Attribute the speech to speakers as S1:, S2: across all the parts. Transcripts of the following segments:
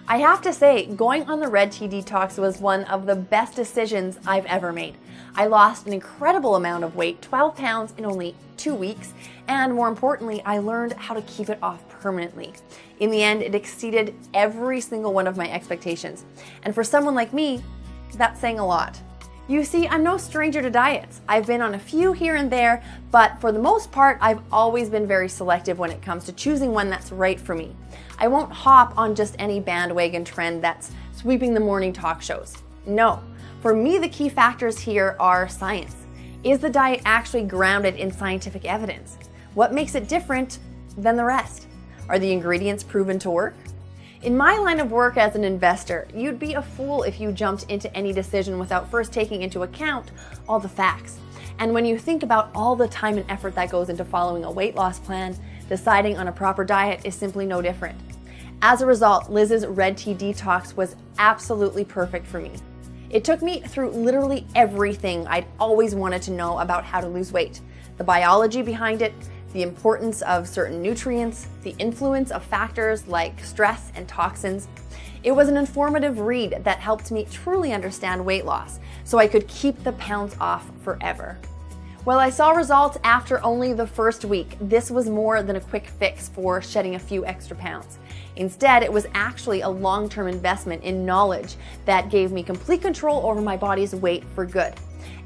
S1: I have to say, going on the red tea detox was one of the best decisions I've ever made. I lost an incredible amount of weight, 12 pounds in only 2 weeks, and more importantly, I learned how to keep it off permanently. In the end, it exceeded every single one of my expectations. And for someone like me, that's saying a lot. You see, I'm no stranger to diets. I've been on a few here and there, but for the most part, I've always been very selective when it comes to choosing one that's right for me. I won't hop on just any bandwagon trend that's sweeping the morning talk shows. No, for me, the key factors here are science. Is the diet actually grounded in scientific evidence? What makes it different than the rest? Are the ingredients proven to work? In my line of work as an investor, you'd be a fool if you jumped into any decision without first taking into account all the facts. And when you think about all the time and effort that goes into following a weight loss plan, deciding on a proper diet is simply no different. As a result, Liz's red tea detox was absolutely perfect for me. It took me through literally everything I'd always wanted to know about how to lose weight. The biology behind it, the importance of certain nutrients, the influence of factors like stress and toxins. It was an informative read that helped me truly understand weight loss so I could keep the pounds off forever. While I saw results after only the first week, this was more than a quick fix for shedding a few extra pounds. Instead, it was actually a long-term investment in knowledge that gave me complete control over my body's weight for good.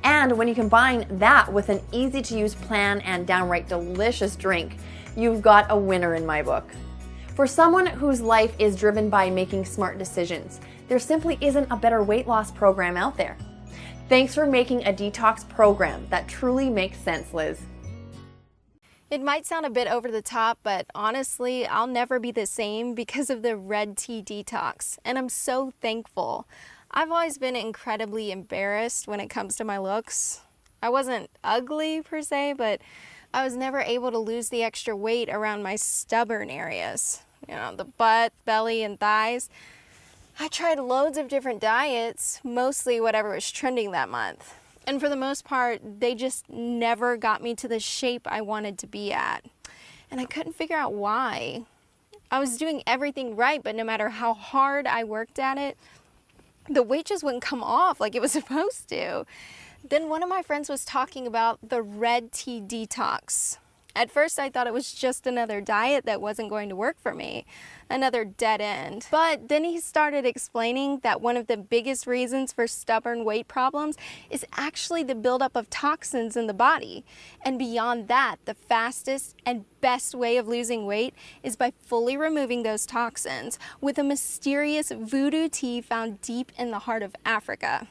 S1: And when you combine that with an easy-to-use plan and downright delicious drink, you've got a winner in my book. For someone whose life is driven by making smart decisions, there simply isn't a better weight loss program out there. Thanks for making a detox program that truly makes sense, Liz.
S2: It might sound a bit over the top, but honestly, I'll never be the same because of the red tea detox, and I'm so thankful. I've always been incredibly embarrassed when it comes to my looks. I wasn't ugly per se, but I was never able to lose the extra weight around my stubborn areas. You know, the butt, belly, and thighs. I tried loads of different diets, mostly whatever was trending that month. And for the most part, they just never got me to the shape I wanted to be at. And I couldn't figure out why. I was doing everything right, but no matter how hard I worked at it, the weight just wouldn't come off like it was supposed to. Then one of my friends was talking about the red tea detox. At first I thought it was just another diet that wasn't going to work for me, another dead end. But then he started explaining that one of the biggest reasons for stubborn weight problems is actually the buildup of toxins in the body. And beyond that, the fastest and best way of losing weight is by fully removing those toxins with a mysterious voodoo tea found deep in the heart of Africa.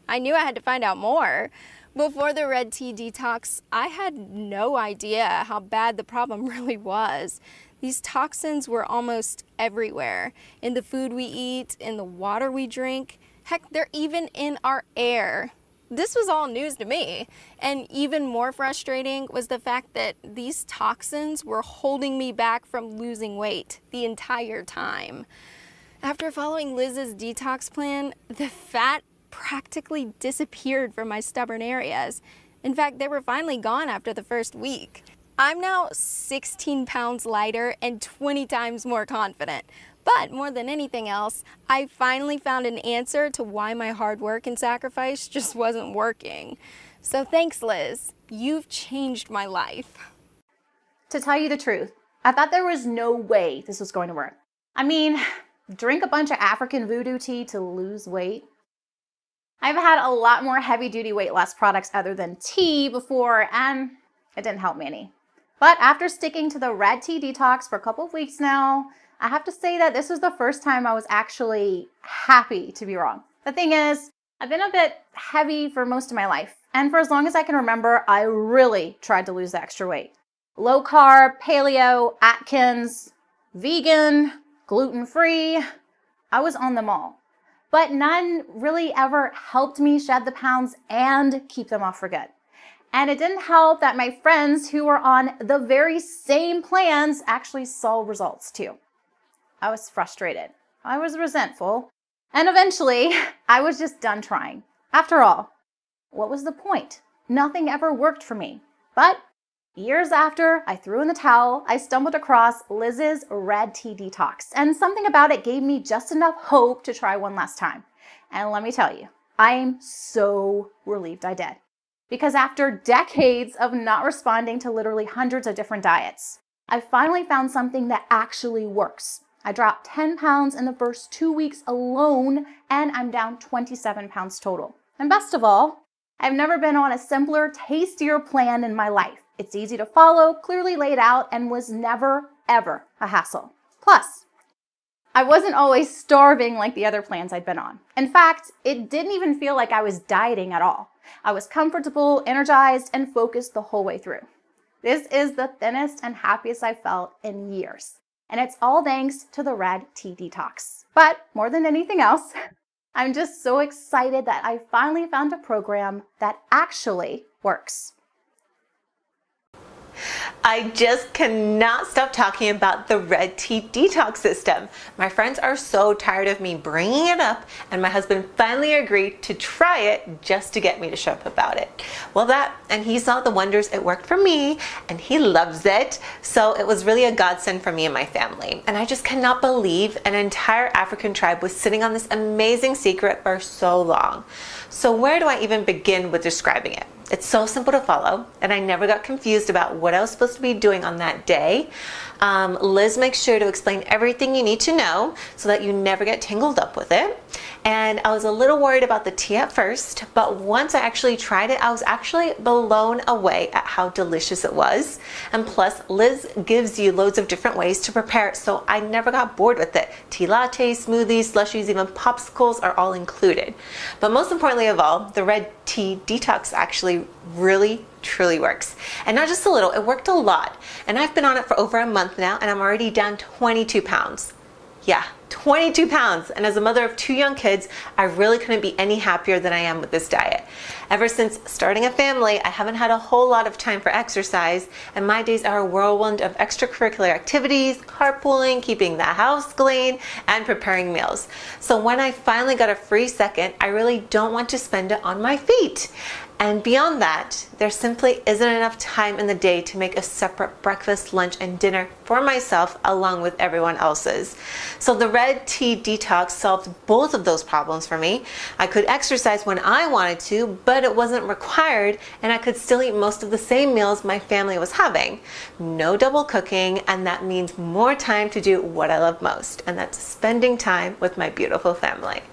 S2: I knew I had to find out more. Before the red tea detox, I had no idea how bad the problem really was. These toxins were almost everywhere, in the food we eat, in the water we drink. Heck, they're even in our air. This was all news to me, and even more frustrating was the fact that these toxins were holding me back from losing weight the entire time. After following Liz's detox plan, the fat practically disappeared from my stubborn areas. In fact, they were finally gone after the first week. I'm now 16 pounds lighter and 20 times more confident. But more than anything else, I finally found an answer to why my hard work and sacrifice just wasn't working. So thanks, Liz. You've changed my life.
S3: To tell you the truth, I thought there was no way this was going to work. I mean, drink a bunch of African voodoo tea to lose weight? I've had a lot more heavy-duty weight loss products other than tea before, and it didn't help me any. But after sticking to the red tea detox for a couple of weeks now, I have to say that this was the first time I was actually happy to be wrong. The thing is, I've been a bit heavy for most of my life, and for as long as I can remember, I really tried to lose the extra weight. Low carb, paleo, Atkins, vegan, gluten-free, I was on them all. But none really ever helped me shed the pounds and keep them off for good. And it didn't help that my friends who were on the very same plans actually saw results too. I was frustrated. I was resentful. And eventually, I was just done trying. After all, what was the point? Nothing ever worked for me. But Years after I threw in the towel, I stumbled across Liz's Red Tea Detox, and something about it gave me just enough hope to try one last time. And let me tell you, I am so relieved I did. Because after decades of not responding to literally hundreds of different diets, I finally found something that actually works. I dropped 10 pounds in the first 2 weeks alone, and I'm down 27 pounds total. And best of all, I've never been on a simpler, tastier plan in my life. It's easy to follow, clearly laid out, and was never, ever a hassle. Plus, I wasn't always starving like the other plans I'd been on. In fact, it didn't even feel like I was dieting at all. I was comfortable, energized, and focused the whole way through. This is the thinnest and happiest I've felt in years. And it's all thanks to the Red Tea Detox. But more than anything else, I'm just so excited that I finally found a program that actually works.
S4: I just cannot stop talking about the Red Tea Detox system. My friends are so tired of me bringing it up, and my husband finally agreed to try it just to get me to shut up about it. Well, and he saw the wonders it worked for me, and he loves it. So it was really a godsend for me and my family. And I just cannot believe an entire African tribe was sitting on this amazing secret for so long. So where do I even begin with describing it? It's so simple to follow, and I never got confused about what I was supposed to be doing on that day. Liz makes sure to explain everything you need to know so that you never get tangled up with it. And I was a little worried about the tea at first, but once I actually tried it, I was actually blown away at how delicious it was. And plus, Liz gives you loads of different ways to prepare it, so I never got bored with it. Tea lattes, smoothies, slushies, even popsicles are all included. But most importantly of all, the Red Tea Detox actually really truly works. And not just a little, it worked a lot. And I've been on it for over a month now, and I'm already down 22 pounds. Yeah, 22 pounds. And as a mother of 2 young kids, I really couldn't be any happier than I am with this diet. Ever since starting a family, I haven't had a whole lot of time for exercise, and my days are a whirlwind of extracurricular activities, carpooling, keeping the house clean, and preparing meals. So when I finally got a free second, I really don't want to spend it on my feet. And beyond that, there simply isn't enough time in the day to make a separate breakfast, lunch, and dinner for myself along with everyone else's. So the Red Tea Detox solved both of those problems for me. I could exercise when I wanted to, but it wasn't required, and I could still eat most of the same meals my family was having. No double cooking, and that means more time to do what I love most, and that's spending time with my beautiful family.